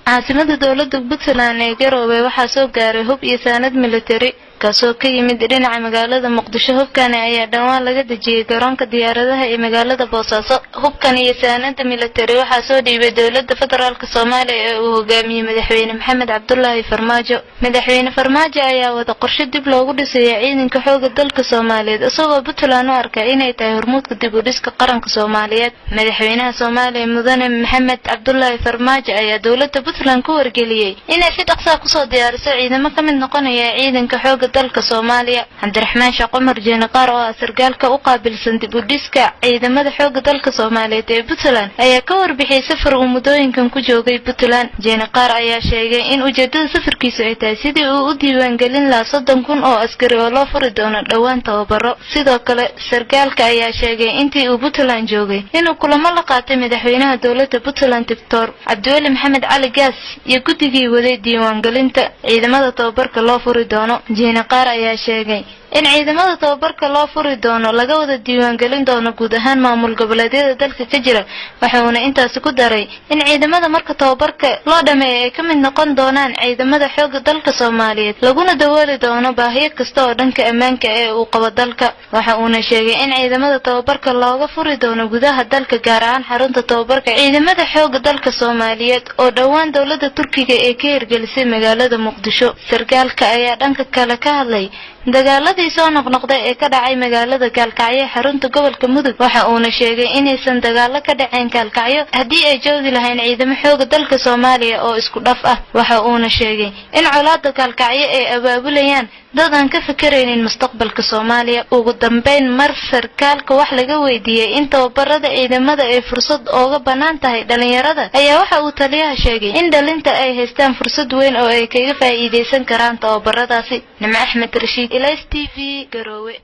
caasimada dawladda Puntland ee Garowe waxaa soo gaaray hub iyo saanad military kaasoo ka yimid dhinaca magaalada Muqdisho. Hubkan ayaa dhawaan laga dejiyay garoonka diyaaradaha ee magaalada Boosaaso. Hubkan iyo saanada military waxaa soo dhiibay dawladda federaalka Soomaaliya ee uu hogaamiyay madaxweyne Maxamed Cabdullaahi Farmaajo. Madaxweyne Farmaajo ayaa wada qorshe dib loogu dhisay ciidanka xoogga dalka Soomaaliyeed isagoo Puntland u arkay inay tahay hormuudka dib u dhiska qaranka Soomaaliyeed. Madaxweynaha Soomaaliya Mudane Maxamed Cabdullaahi Farmaajo ayaa dawladda Puntland ku wargeliyay inay si dhaqso ah kusoo diyaariso ciidamo ka mid noqonaya ciidanka xoogga dalka Soomaaliya. Cabdiraxmaan Sheekh Cumar Jeenaqaar oo sargaalka u qaabilsan dib u dhiska ciidamada xoogga dalka Soomaaliyeed ee Puntland ayaa ka warbixiyay safar uu muddooyinkan ku joogay Puntland. Jeenaqaar ayaa sheegay in ujeedada safarkiisu ay tahay sidii uu u diiwaan gelin lahaa 30,000 oo askari oo loo furi doono dhawaan tababaro. Sidoo kale sargaalka ayaa sheegay intii uu Puntland joogay inuu kulamo la qaatay madaxweynaha dawladda Puntland Dr. Cabdiweli Maxamed Cali Gaas iyo guddigii waday diiwaan gelinta ciidamada tababarka loo furi doono. Jeenaqaar ayaa sheegay in ciidamada tababarka loo furi doono laga wada diiwaan gelin doono guud ahaan maamul goboleedyada dalka ka jira. Waxaana intaas ku daray in ciidamada marka tababarka loo dhameeyo ay ka mid noqon doonaan ciidamada xoogga dalka Soomaaliyeed laguna dabooli doono baahiyo kasta oo dhanka ammaanka ee uu qabo dalka. Waxaana sheegay in ciidamada tababarka looga furi doono gudaha dalka gaar ahaan xarunta tababarka ciidamada xoogga dalka Soomaaliyeed oo dhawaan dawladda Turkiga ee ka hirgelisay magaalada Muqdisho. Sargaalka ayaa dhanka kale ka hadlay dagaaladii soo noqnoqday ee ka dhacay magaalada Gaalkacyo xarunta gobolka Mudug. Waxa uu sheegay inaysan dagaalo ka dhaceen Gaalkacyo haddii ay joogi lahayn ciidamo xoogga dalka Soomaaliya oo isku dhaf ah. Waxa uu sheegay in colaadda Gaalkacyo ay abaabulayaan dad aan ka fikiraynin mustaqbalka Soomaaliya. Ugu dambeyn mar sarkaalka wax laga weydiiyay in tababarada ciidamada ay fursad uga banaan tahay dhalinyarada ayaa waxa uu taliyaha sheegay in dhalinta ay haystaan fursad weyn oo ay kaga faa'iideysan karaan tababaradaasi. Nimco Axmed Rashiid, Ilays TV, Garowe.